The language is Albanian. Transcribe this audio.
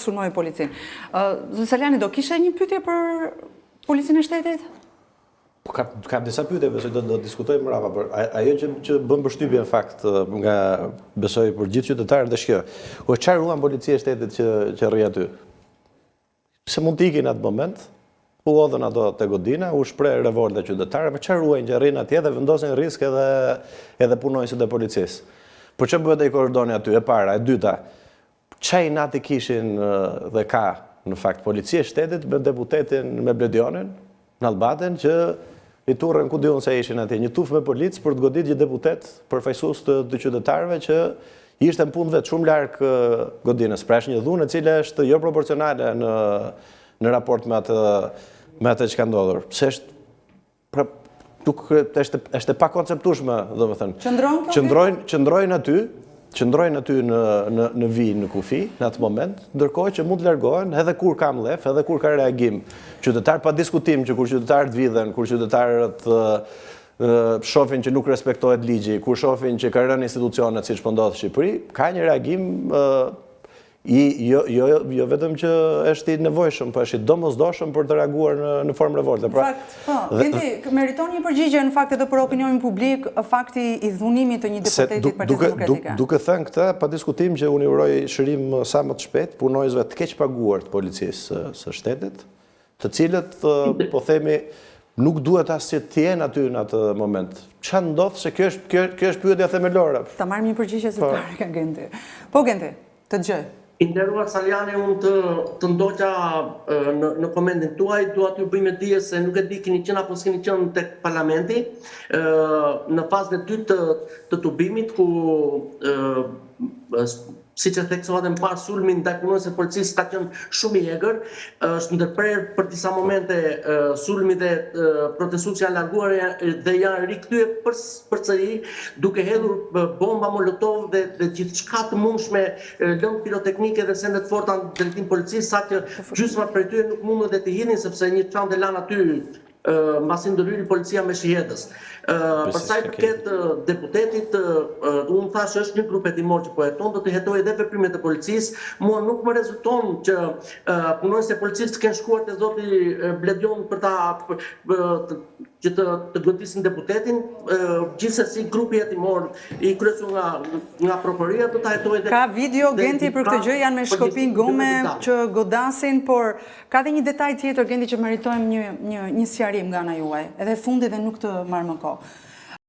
sulmoj policin. Zoti Saliani, do kishe një pyetje për policinë e shtetit? Kam disa pyetje, besoj do diskutojmë mbrapa, por ajo që bën përshtypje në fakt nga besoj për gjithë qytetarët është kjo. O çfarë ruan policia e shtetit që rri aty? Se mund të ikin atë moment, u odhën ato te godina, u shpreh revolta qytetarëve, çfarë ruajnë që rrin atje dhe vendosin risk edhe punonjësit e policisë. Por çfarë bëhet ai kordoni aty? E para, e dyta, çaj nati kishin dhe ka në fakt policia e shtetit me deputetin me Bledionin në Albaten që i turrën ku diun se ishin atje, një tuf me policë për të goditur një deputet përfaqësues të qytetarëve që ishte në punë vetë shumë larg godinës. Pra është një dhunë e cila është jo proporcionale në raport me atë që ka ndodhur. Pse është e pakonceptueshme, domethënë. Qëndrojnë aty në vijë, në kufi, në atë moment, ndërkohë që mund të largohen edhe kur ka mlef, edhe kur ka reagim qytetar, pa diskutim që kur qytetarët vidhen, kur qytetarët shohin që nuk respektohet ligji, kur shohin që ka rënë institucionet siç po ndodh në Shqipëri, ka një reagim jo vetëm që është i nevojshëm, po është i domosdoshëm për të reaguar në formë revolte. Në fakt, po, Genti, meriton një përgjigje në fakt edhe për opinionin publik, fakti i dhunimit të një deputeti Partisë Demokratike. Duke thënë këtë, pa diskutim që unë uroj shërim sa më të shpejt punojësve të keq paguar të policisë së shtetit, të cilët, po themi, nuk duhet asë që t'jenë aty në atë moment. Çfarë ndodh se kjo është pyetja themelore. Ta marrim një përgjigje zyrtare ka Genti. Po Genti, të dëgjoj. I nderuar Saliani, unë të ndoqa në komentin tuaj, dua t'ju bëj me dije se nuk e di keni qenë apo s'keni qenë tek parlamenti në fazën e dytë të tubimit ku siç e theksuat më parë, sulmi ndaj punonjësve të policisë ka qenë shumë i egër, është ndërprer për disa momente sulmi dhe protestuesit janë larguar dhe janë rikthyer përsëri duke hedhur bomba molotov dhe gjithçka të mundshme, lëndë piroteknike dhe sende të forta në drejtim policisë, saqë gjysma prej tyre nuk mundën dhe të hidhin sepse një çantë lanë aty mbasi ndërhyri policia me shihetës. Për sa i përket deputetit, unë thashë është një grup hetimor që po heton, do të hetojë edhe veprimet e policisë. Mua nuk më rezulton që punonjësit e policisë kanë shkuar te zoti Bledion për që të godisin deputetin, gjithsesi grupi hetimor i kryesuar nga prokuroria do ta hetojë edhe. Ka video Genti për këtë gjë, janë me shkopin gome që godasin, por ka dhe një detaj tjetër Genti që meritojmë një sqarim nga ana juaj, edhe fundi dhe nuk të marr më kohë.